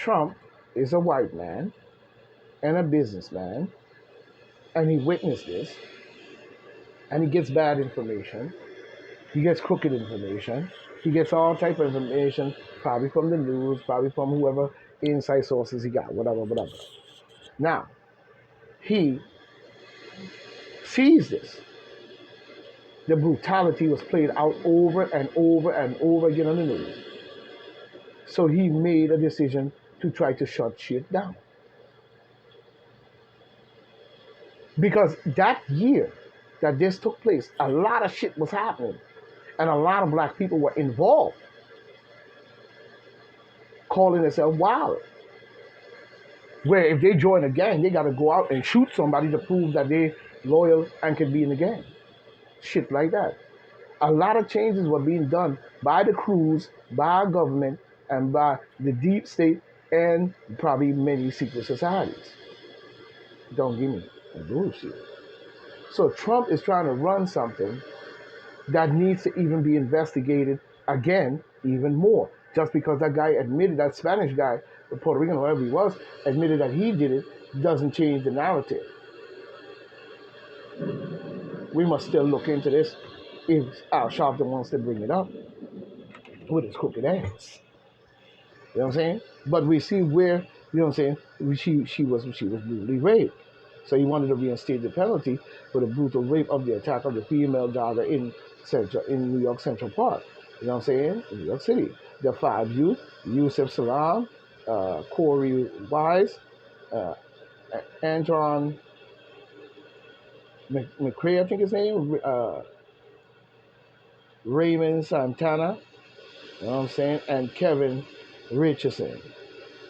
Trump is a white man and a businessman, and he witnessed this, and he gets bad information, he gets crooked information, he gets all type of information, probably from the news, probably from whoever inside sources he got, whatever, whatever. Now, he sees this. The brutality was played out over and over and over again on the news. So he made a decision to try to shut shit down. Because that year that this took place, a lot of shit was happening. And a lot of black people were involved, calling themselves wild. Where if they join a gang, they got to go out and shoot somebody to prove that they loyal and can be in the gang. Shit like that. A lot of changes were being done by the crews, by our government, and by the deep state, and probably many secret societies. Don't give me bullshit. So Trump is trying to run something that needs to even be investigated again, even more. Just because that guy admitted, that Spanish guy, the Puerto Rican, whoever he was, admitted that he did it, doesn't change the narrative. We must still look into this if Al Sharpton wants to bring it up with his crooked ass. You know what I'm saying? But we see where, you know what I'm saying, she was brutally raped. So he wanted to reinstate the penalty for the brutal rape of the attack of the female jogger in New York Central Park. You know what I'm saying? In New York City. The 5 youth, Yusef Salam, Corey Wise, Anton McCray, I think his name, Raymond Santana, you know what I'm saying, and Kevin Richardson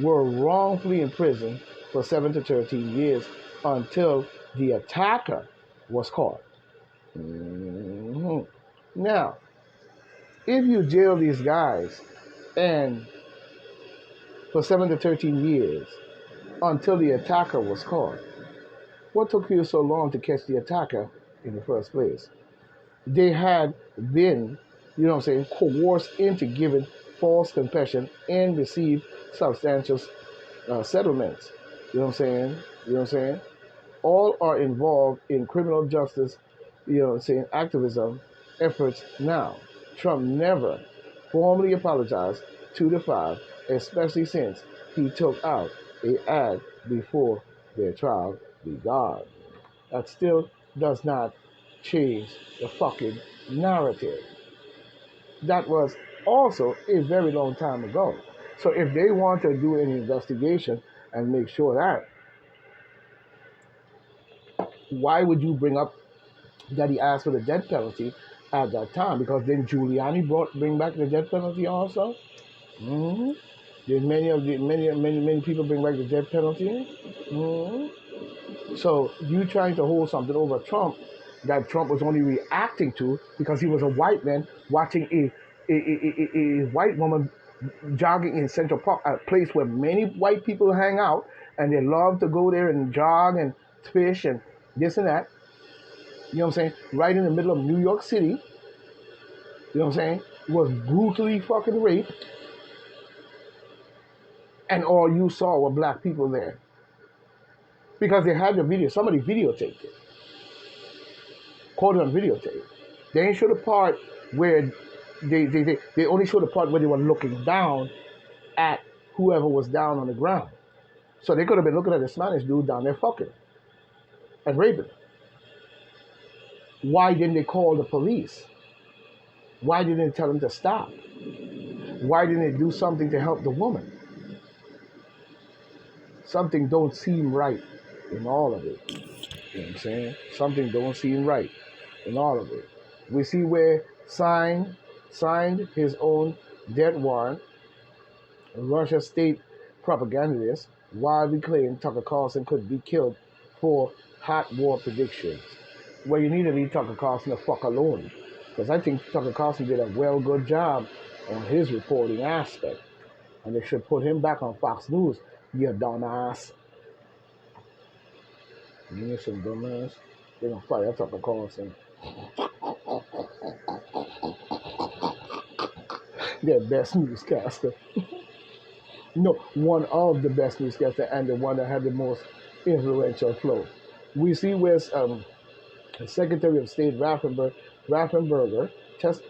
were wrongfully imprisoned for 7 to 13 years until the attacker was caught. Mm-hmm. Now, if you jail these guys and for 7 to 13 years until the attacker was caught, what took you so long to catch the attacker in the first place? They had been, you know what I'm saying, coerced into giving false confession and received substantial settlements. You know what I'm saying? You know what I'm saying? All are involved in criminal justice, you know what I'm saying, activism efforts now. Trump never formally apologized to the 5, especially since he took out an ad before their trial began. That still does not change the fucking narrative. That was also a very long time ago. So if they want to do an investigation and make sure that, why would you bring up that he asked for the death penalty at that time? Because then Giuliani bring back the death penalty also. Mm-hmm. Did many people bring back the death penalty? Mm-hmm. So you trying to hold something over Trump that Trump was only reacting to because he was a white man watching a white woman jogging in Central Park, a place where many white people hang out, and they love to go there and jog and fish and this and that. You know what I'm saying? Right in the middle of New York City. You know what I'm saying? Was brutally fucking raped. And all you saw were black people there. Because they had the video. Somebody videotaped it. Caught it on videotape. They ain't show the part where they only show the part where they were looking down at whoever was down on the ground. So they could have been looking at the Spanish dude down there fucking and raping him. Why didn't they call the police? Why didn't they tell them to stop? Why didn't they do something to help the woman? Something don't seem right in all of it. You know what I'm saying? Something don't seem right in all of it. We see where signed his own death warrant. Russia state propagandist widely claimed Tucker Carlson could be killed for hot war predictions. Well, you need to leave Tucker Carlson the fuck alone. Because I think Tucker Carlson did a good job on his reporting aspect. And they should put him back on Fox News, you dumbass. You some dumbass. They're going to fire Tucker Carlson. Their best newscaster. No, one of the best newscaster and the one that had the most influential flow. We see where Secretary of State Raffensperger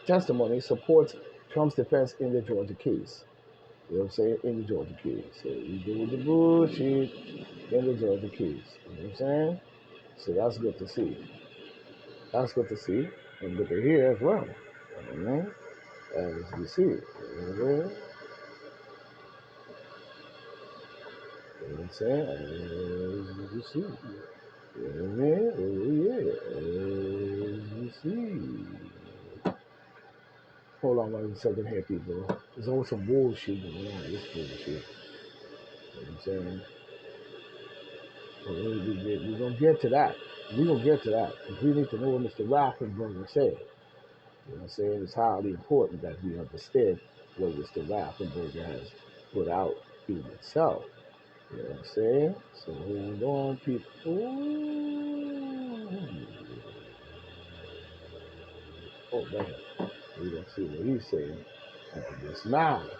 testimony supports Trump's defense in the Georgia case. You know what I'm saying? In the Georgia case. So we do the bullshit in the Georgia case. You know what I'm saying? So that's good to see. That's good to see and good to hear as well. You know what I mean? As we see. You know what I'm saying? As we see. You know what I mean? Oh yeah. As we see. Hold on 1 second here, people. There's always some bullshit going on. This bullshit. You know what I'm saying? We're going to get to that. We're going to get to that. Because we need to know what Mr. Raffensperger said. You know what I'm saying? It's highly important that we understand what Mr. Raffensperger has put out in itself. You know what I'm saying? So hold on, people. Oh, man. We're going to see what he's saying on this matter.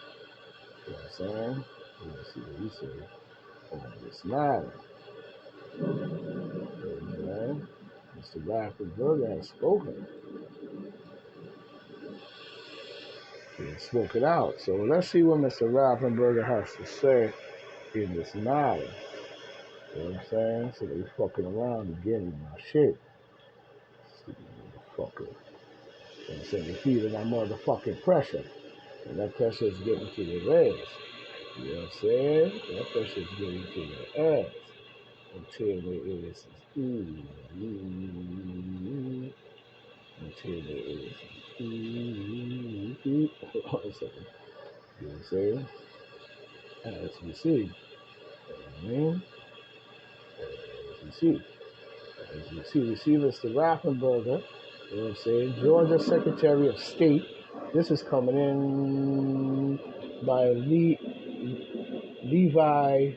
You know what I'm saying? We're going to see what he's saying on this matter. Okay. Mr. Raffensperger has spoken. He has spoken out. So let's see what Mr. Raffensperger has to say in this matter. You know what I'm saying? So they fucking around again with my shit. Stupid motherfucker. You know what I'm saying? They feeling that motherfucking pressure. And that pressure is getting to their ass. You know what I'm saying? That pressure is getting to their ass. Until their ass is until their ass is hold on a second. You know what I'm saying? As we see. You know what I mean? As we see. As we see Mr. Raffensperger, you know what I'm saying? Georgia Secretary of State. This is coming in by Levi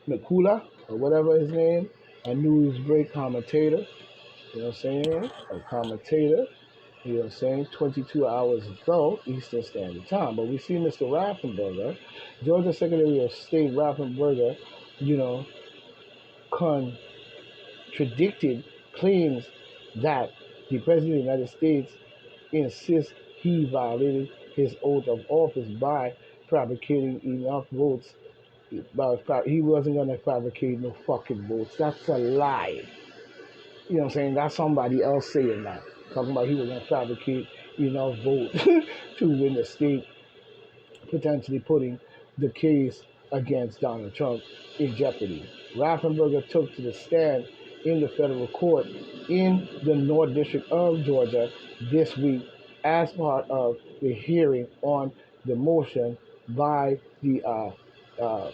McCullough, or whatever his name, a news break commentator, you know what I'm saying? A commentator, you know what I'm saying? 22 hours ago, Eastern Standard Time. But we see Mr. Raffensperger, Georgia Secretary of State Raffensperger, you know, contradicted claims that the President of the United States insists he violated his oath of office by fabricating enough votes. He wasn't going to fabricate no fucking votes. That's a lie. You know what I'm saying? That's somebody else saying that. Talking about he was going to fabricate enough votes to win the state, potentially putting the case against Donald Trump in jeopardy. Raffensperger took to the stand in the federal court in the North District of Georgia this week as part of the hearing on the motion by the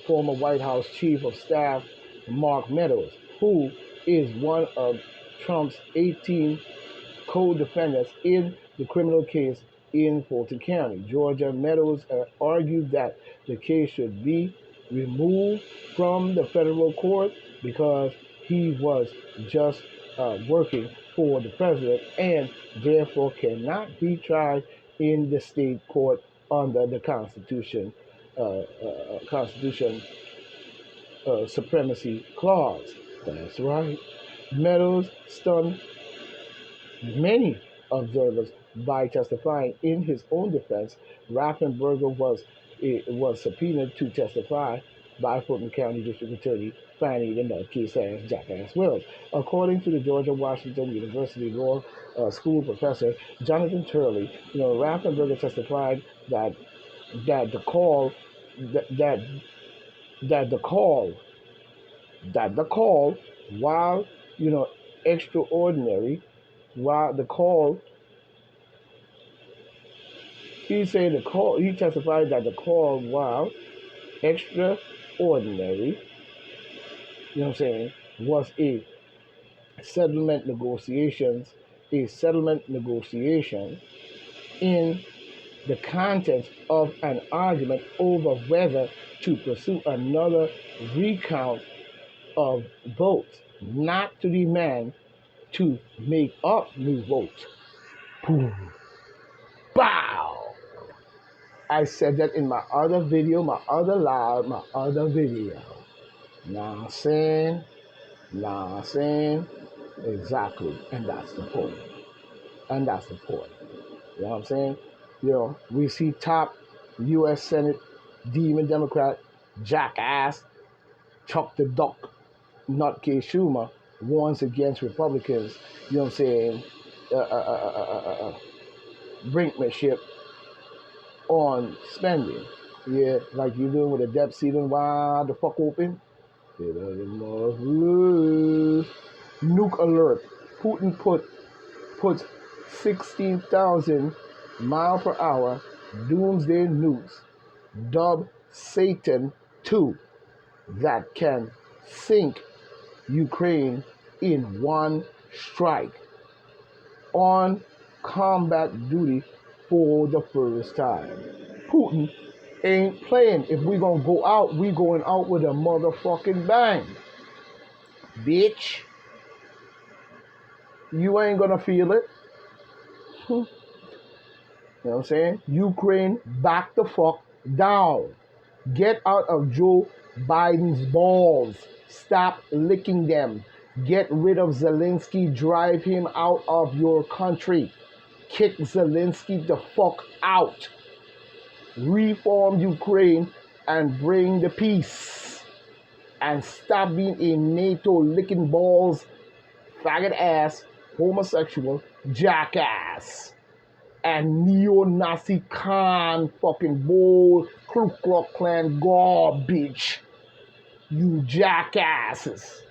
former White House Chief of Staff Mark Meadows, who is one of Trump's 18 co-defendants in the criminal case in Fulton County, Georgia. Meadows argued that the case should be removed from the federal court because he was just working for the president and therefore cannot be tried in the state court under the Constitution Supremacy Clause. That's right. Meadows stunned many observers by testifying in his own defense. Raffensperger was subpoenaed to testify by Fulton County District Attorney Fannie the Nutcase Jackass Wells. According to the Georgia Washington University Law School professor Jonathan Turley, Raffensperger testified that the call while extraordinary, while the call he testified that the call, while extraordinary, was a settlement negotiation in the context of an argument over whether to pursue another recount of votes, not to demand to make up new votes. Boom. Bow. I said that in my other video, my other live, my other video. Know what I'm saying? Know what I'm saying? Exactly. And that's the point. And that's the point. You know what I'm saying? We see top U.S. Senate demon Democrat jackass Chuck the Duck Nutcase Schumer warns against Republicans, you know what I'm saying, brinkmanship on spending. Yeah, like you doing with the debt ceiling wide the fuck open. Nuke alert. Putin puts 16,000 mile per hour doomsday nukes dubbed Satan 2 that can sink Ukraine in one strike on combat duty for the first time. Putin ain't playing. If we gonna go out, we going out with a motherfucking bang. Bitch. You ain't gonna feel it. You know what I'm saying? Ukraine, back the fuck down. Get out of Joe Biden's balls. Stop licking them. Get rid of Zelensky. Drive him out of your country. Kick Zelensky the fuck out. Reform Ukraine and bring the peace. And stop being a NATO licking balls, faggot ass, homosexual, jackass. And neo-Nazi Khan fucking bull, Ku Klux Klan garbage. You jackasses.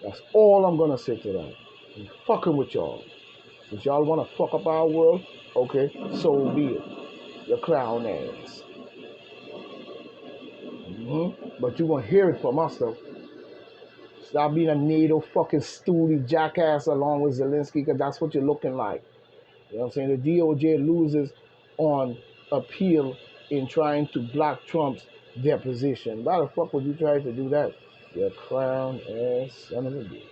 That's all I'm gonna say to that. I'm fucking with y'all. If y'all wanna fuck up our world, okay, so be it. Your clown ass. But you gonna hear it from us though. Stop being a NATO fucking stoolie jackass along with Zelensky, because that's what you're looking like. You know what I'm saying? The DOJ loses on appeal in trying to block Trump's deposition. Why the fuck would you try to do that? You clown ass son of a bitch.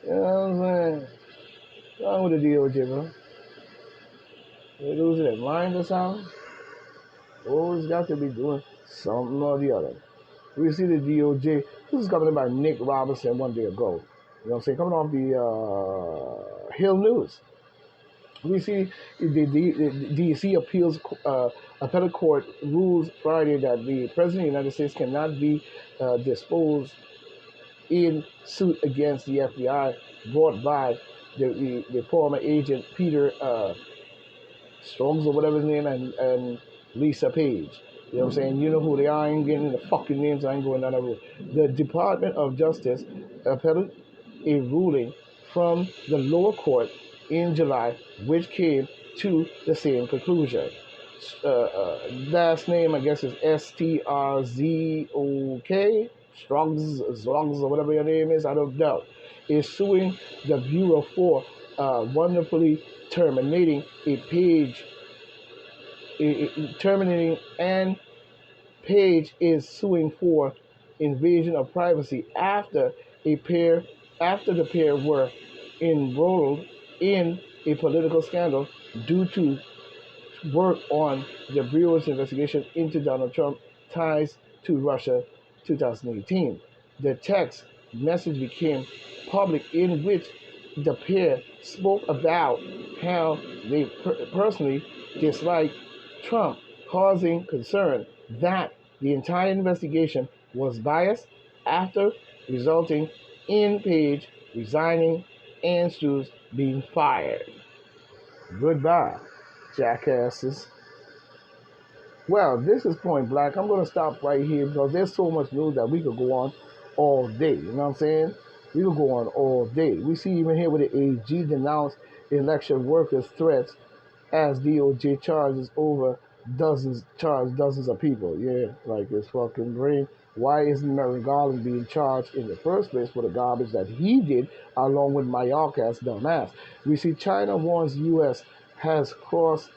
You know what I'm saying? What's wrong with the DOJ, bro? They losing their mind or something? Always got to be doing something or the other. We see the DOJ. This is coming in by Nick Robinson one day ago. You know what I'm saying? Coming off the Hill News. We see the DC appellate court rules Friday that the President of the United States cannot be disposed in suit against the FBI brought by the former agent Peter Strongs or whatever his name and Lisa Page. You know what I'm saying? You know who they are. I ain't getting the fucking names. I ain't going down that road. The Department of Justice upheld a ruling from the lower court in July, which came to the same conclusion. Last name, I guess, is Strzok, Strongs, or whatever your name is, I don't know, is suing the Bureau for wonderfully terminating and Page is suing for invasion of privacy after the pair were enrolled in a political scandal due to work on the Bureau's investigation into Donald Trump's ties to Russia 2018. The text message became public in which the pair spoke about how they personally dislike Trump, causing concern that the entire investigation was biased after resulting in Page resigning and Stewart being fired. Goodbye, jackasses. Well, this is Point Black. I'm going to stop right here because there's so much news that we could go on all day. You know what I'm saying? We could go on all day. We see even here with the AG denounced election workers' threats as DOJ charges dozens of people. Yeah, like this fucking brain. Why isn't Merrick Garland being charged in the first place for the garbage that he did along with Mayorkas dumbass? We see China warns U.S. has crossed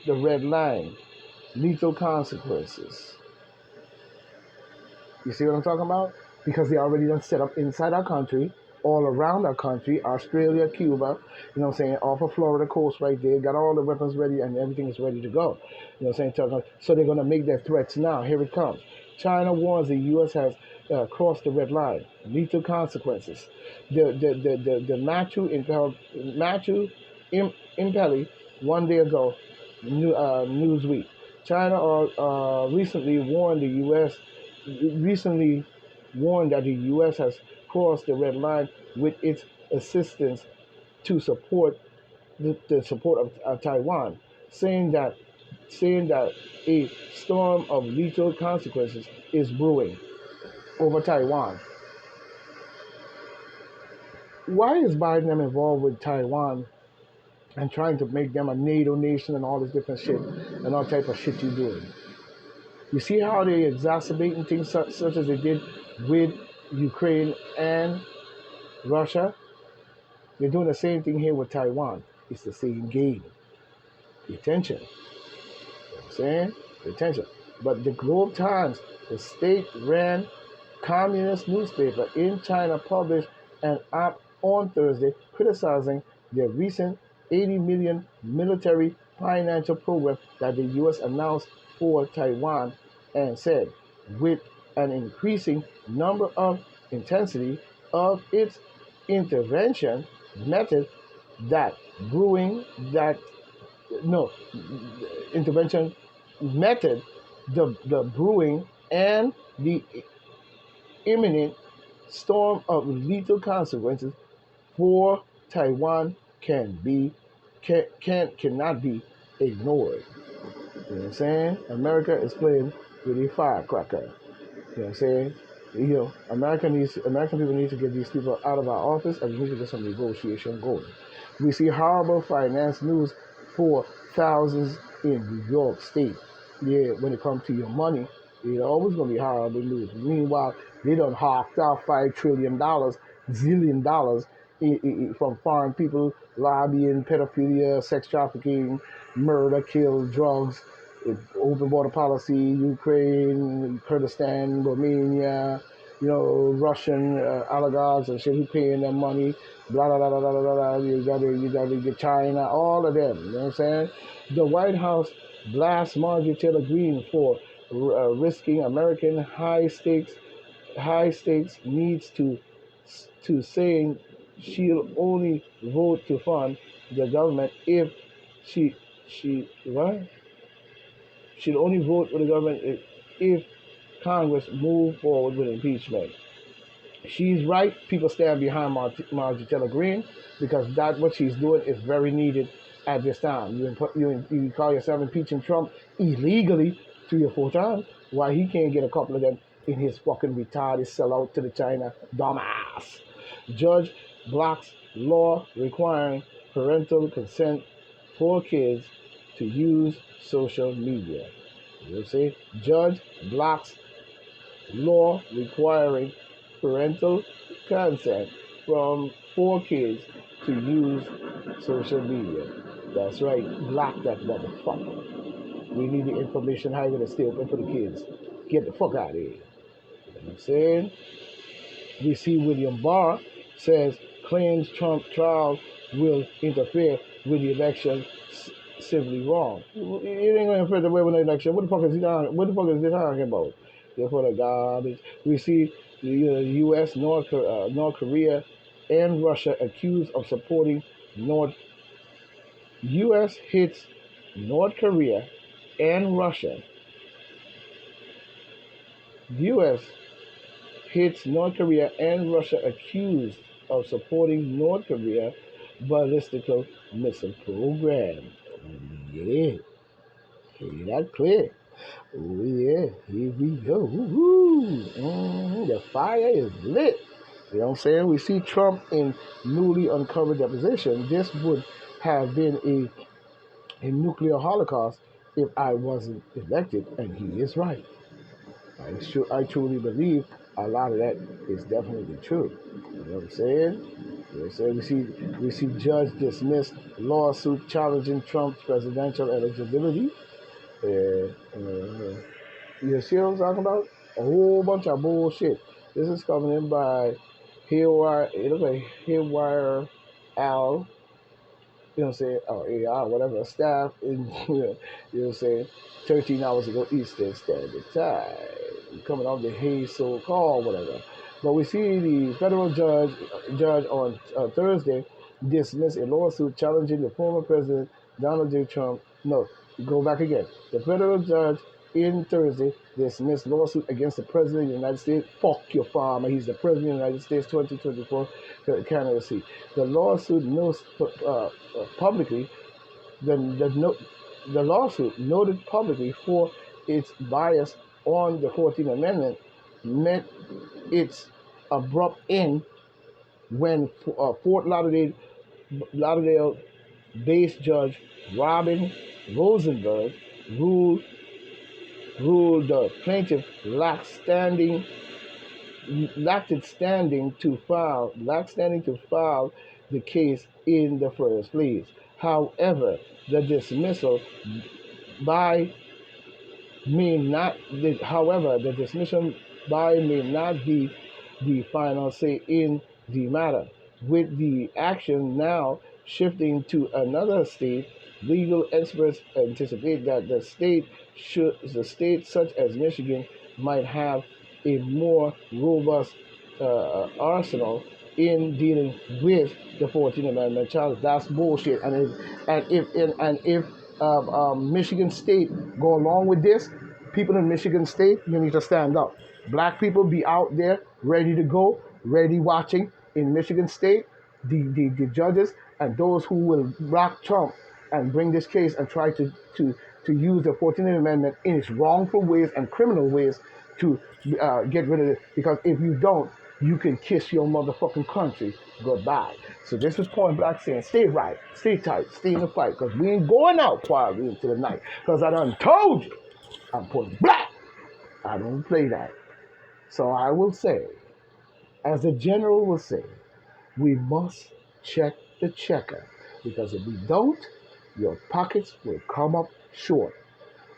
the red line. Lethal consequences. You see what I'm talking about? Because they already done set up inside our country all around our country, Australia, Cuba, you know what I'm saying, off of Florida coast right there, got all the weapons ready and everything is ready to go. You know what I'm saying? So they're going to make their threats now. Here it comes. China warns the U.S. has crossed the red line. Lethal consequences. The Matthew Impelli, one day ago, Newsweek. China recently warned that the U.S. has crossed the red line with its assistance to support the support of Taiwan, saying that a storm of lethal consequences is brewing over Taiwan. Why is Biden involved with Taiwan and trying to make them a NATO nation and all this different shit and all type of shit you doing? You see how they exacerbating things such as they did with Ukraine and Russia? They're doing the same thing here with Taiwan. It's the same game. Pay attention. You know what I'm saying? Pay attention. But the Globe Times, the state-ran communist newspaper in China, published an op on Thursday criticizing the recent $80 million military financial program that the U.S. announced for Taiwan and said, with an increasing number of intensity of its intervention method that brewing that no intervention method the brewing and the imminent storm of lethal consequences for Taiwan cannot be ignored. You know what I'm saying? America is playing with a firecracker. You know what I'm saying? American people need to get these people out of our office, and we need to get some negotiation going. We see horrible finance news for thousands in New York State. Yeah, when it comes to your money, it's always going to be horrible news. Meanwhile, they done hawked out $5 trillion, zillion dollars from foreign people lobbying, pedophilia, sex trafficking, murder, kill, drugs, open border policy, Ukraine, Kurdistan, Romania, Russian oligarchs and shit who paying them money, blah, blah, blah, blah, blah, blah, blah. You gotta get China, all of them, you know what I'm saying? The White House blasts Marjorie Taylor Greene for risking American high stakes needs to saying she'll only vote to fund the government if she what? She'll only vote for the government if Congress move forward with impeachment. She's right. People stand behind Marjorie Taylor Greene because that what she's doing is very needed at this time. You call yourself impeaching Trump illegally 3 or 4 times. Why he can't get a couple of them in his fucking retarded sellout to the China dumbass? Judge blocks law requiring parental consent for kids to use social media. You see, judge blocks law requiring parental consent for kids to use social media. That's right, block that motherfucker. We need the information how you're gonna stay open for the kids. Get the fuck out of here. You know what I'm saying? We see William Barr says claims Trump trial will interfere with the election simply wrong. It ain't gonna interfere with the election. What the fuck is he talking about? Therefore, the garbage. We see the U.S., North Korea, and Russia accused of supporting U.S. hits North Korea and Russia. U.S. hits North Korea and Russia accused of supporting North Korea ballistical missile program. Yeah, hear that clear. Oh yeah, here we go. Woo-hoo. The fire is lit. You know what I'm saying? We see Trump in newly uncovered deposition. This would have been a nuclear holocaust if I wasn't elected, and he is right. I truly believe a lot of that is definitely true. You know what I'm saying? You know what I'm saying? We see judge dismissed lawsuit challenging Trump's presidential eligibility. You see what I'm talking about? A whole bunch of bullshit. This is coming in by Haywire, it looked like Haywire Al, you know what I'm saying, or AR, whatever, staff in, you know what I'm saying, 13 hours ago Eastern Standard Time, coming off the Hayes so-called, whatever. But we see the federal judge on Thursday dismissed a lawsuit challenging the former president Donald J. Trump. No, go back again. The federal judge in Thursday dismissed lawsuit against the president of the United States. Fuck your farmer. He's the president of the United States 2024 candidacy. The lawsuit knows publicly the lawsuit noted publicly for its bias on the 14th Amendment met its abrupt end when Fort Lauderdale-based Judge Robin Rosenberg ruled the plaintiff lacked standing to file the case in the first place. However, the dismissal by may not the dismissal by may not be the final say in the matter. With the action now shifting to another state, legal experts anticipate that the state such as Michigan might have a more robust arsenal in dealing with the 14th Amendment challenge. That's bullshit. And if Michigan State go along with this, people in Michigan State, you need to stand up. Black people be out there ready to go, ready watching in Michigan State. The judges and those who will rock Trump and bring this case and try to use the 14th Amendment in its wrongful ways and criminal ways to get rid of it. Because if you don't, you can kiss your motherfucking country goodbye. So this is Point Black saying, stay right, stay tight, stay in the fight, because we ain't going out quietly into the night. Because I done told you, I'm Point Black. I don't play that. So I will say, as the general will say, we must check the checker. Because if we don't, your pockets will come up short.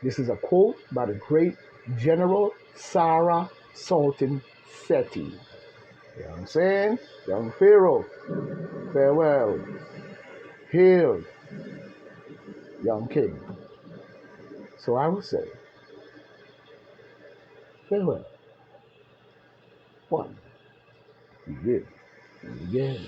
This is a quote by the great General Sarah Sultan Seti. You know what I'm saying? Young Pharaoh, farewell. Hail, young king. So I will say, farewell. One, we live, and again.